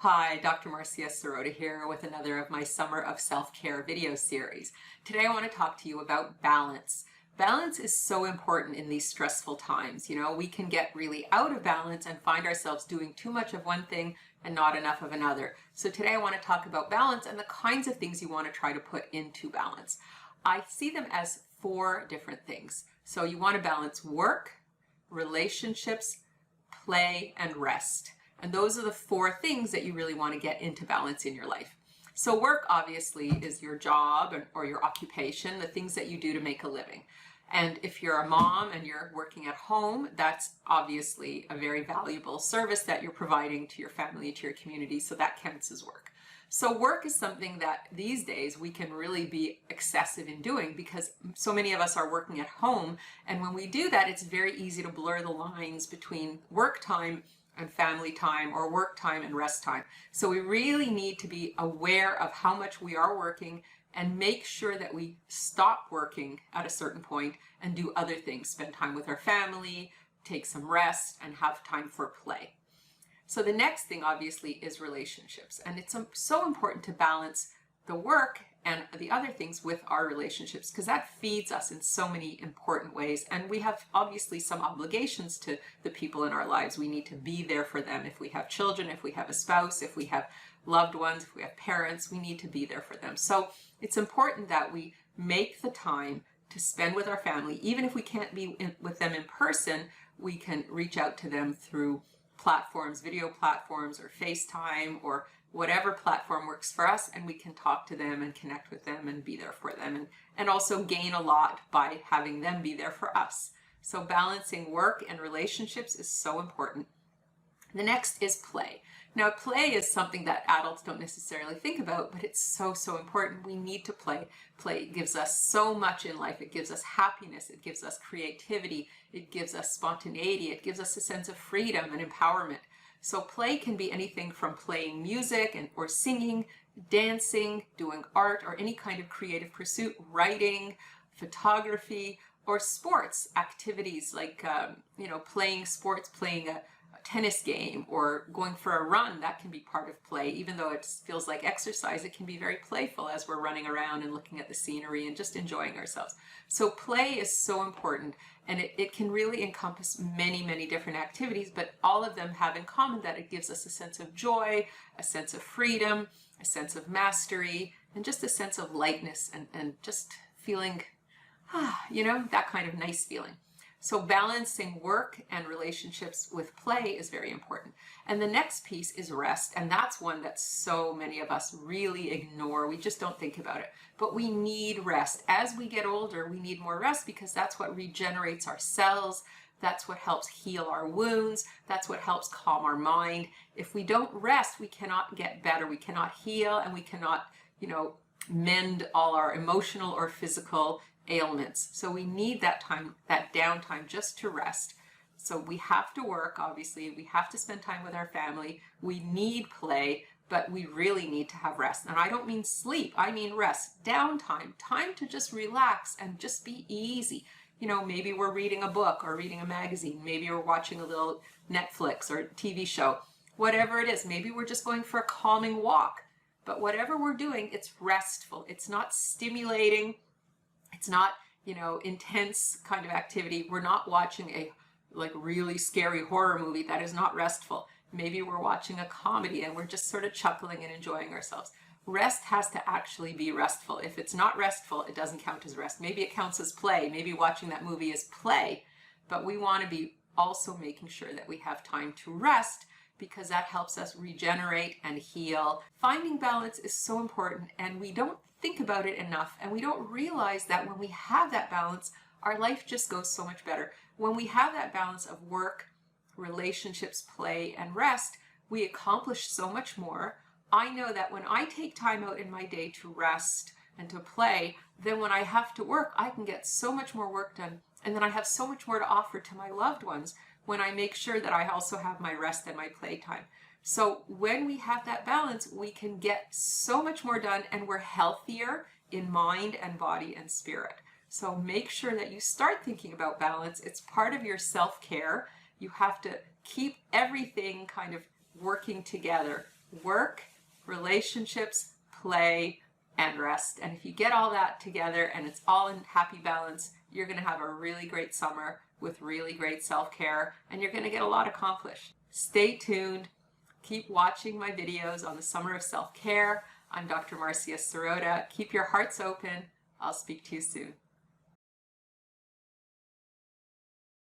Hi, Dr. Marcia here with another of my Summer of Self-Care video series. Today I want to talk to you about balance. Balance is so important in these stressful times. You know, we can get really out of balance and find ourselves doing too much of one thing and not enough of another. So today I want to talk about balance and the kinds of things you want to try to put into balance. I see them as 4 different things. So you want to balance work, relationships, play, and rest. And those are the 4 things that you really want to get into balance in your life. So work obviously is your job or your occupation, the things that you do to make a living. And if you're a mom and you're working at home, that's obviously a very valuable service that you're providing to your family, to your community, so that counts as work. So work is something that these days we can really be excessive in doing because so many of us are working at home. And when we do that, it's very easy to blur the lines between work time and family time or work time and rest time. So we really need to be aware of how much we are working and make sure that we stop working at a certain point and do other things, spend time with our family, take some rest, and have time for play. So the next thing obviously is relationships, and it's so important to balance the work and the other things with our relationships because that feeds us in so many important ways. And we have obviously some obligations to the people in our lives. We need to be there for them. If we have children, if we have a spouse, if we have loved ones, if we have parents, we need to be there for them. So it's important that we make the time to spend with our family. Even if we can't be with them in person, we can reach out to them through platforms, video platforms, or FaceTime, or whatever platform works for us, and we can talk to them and connect with them and be there for them, and also gain a lot by having them be there for us. So balancing work and relationships is so important. The next is play. Now, play is something that adults don't necessarily think about, but it's so important. We need to play. Play gives us so much in life. It gives us happiness. It gives us creativity. It gives us spontaneity. It gives us a sense of freedom and empowerment. So play can be anything from playing music or singing, dancing, doing art, or any kind of creative pursuit, writing, photography, or sports activities like playing sports, playing a tennis game or going for a run. That can be part of play. Even though it feels like exercise, it can be very playful as we're running around and looking at the scenery and just enjoying ourselves. So play is so important, and it can really encompass many different activities, but all of them have in common that it gives us a sense of joy, a sense of freedom, a sense of mastery, and just a sense of lightness and just feeling, that kind of nice feeling. So balancing work and relationships with play is very important. And the next piece is rest. And that's one that so many of us really ignore. We just don't think about it. But we need rest. As we get older, we need more rest because that's what regenerates our cells. That's what helps heal our wounds. That's what helps calm our mind. If we don't rest, we cannot get better. We cannot heal, and we cannot, mend all our emotional or physical ailments. So we need that time, that downtime, just to rest. So we have to work, obviously. We have to spend time with our family. We need play, but we really need to have rest. And I don't mean sleep. I mean rest, downtime, time to just relax and just be easy. Maybe we're reading a book or reading a magazine. Maybe we're watching a little Netflix or TV show. Whatever it is, maybe we're just going for a calming walk. But whatever we're doing, it's restful. It's not stimulating. It's not, intense kind of activity. We're not watching a really scary horror movie. That is not restful. Maybe we're watching a comedy and we're just sort of chuckling and enjoying ourselves. Rest has to actually be restful. If it's not restful, it doesn't count as rest. Maybe it counts as play. Maybe watching that movie is play. But we want to be also making sure that we have time to rest, because that helps us regenerate and heal. Finding balance is so important, and we don't think about it enough, and we don't realize that when we have that balance, our life just goes so much better. When we have that balance of work, relationships, play, and rest, we accomplish so much more. I know that when I take time out in my day to rest and to play, then when I have to work, I can get so much more work done, and then I have so much more to offer to my loved ones when I make sure that I also have my rest and my playtime. So when we have that balance, we can get so much more done, and we're healthier in mind and body and spirit. So make sure that you start thinking about balance. It's part of your self-care. You have to keep everything kind of working together. work, relationships, play, and rest. And if you get all that together and it's all in happy balance, you're going to have a really great summer with really great self-care, and you're going to get a lot accomplished. Stay tuned. Keep watching my videos on the summer of self-care. I'm Dr. Marcia Sirota. Keep your hearts open. I'll speak to you soon.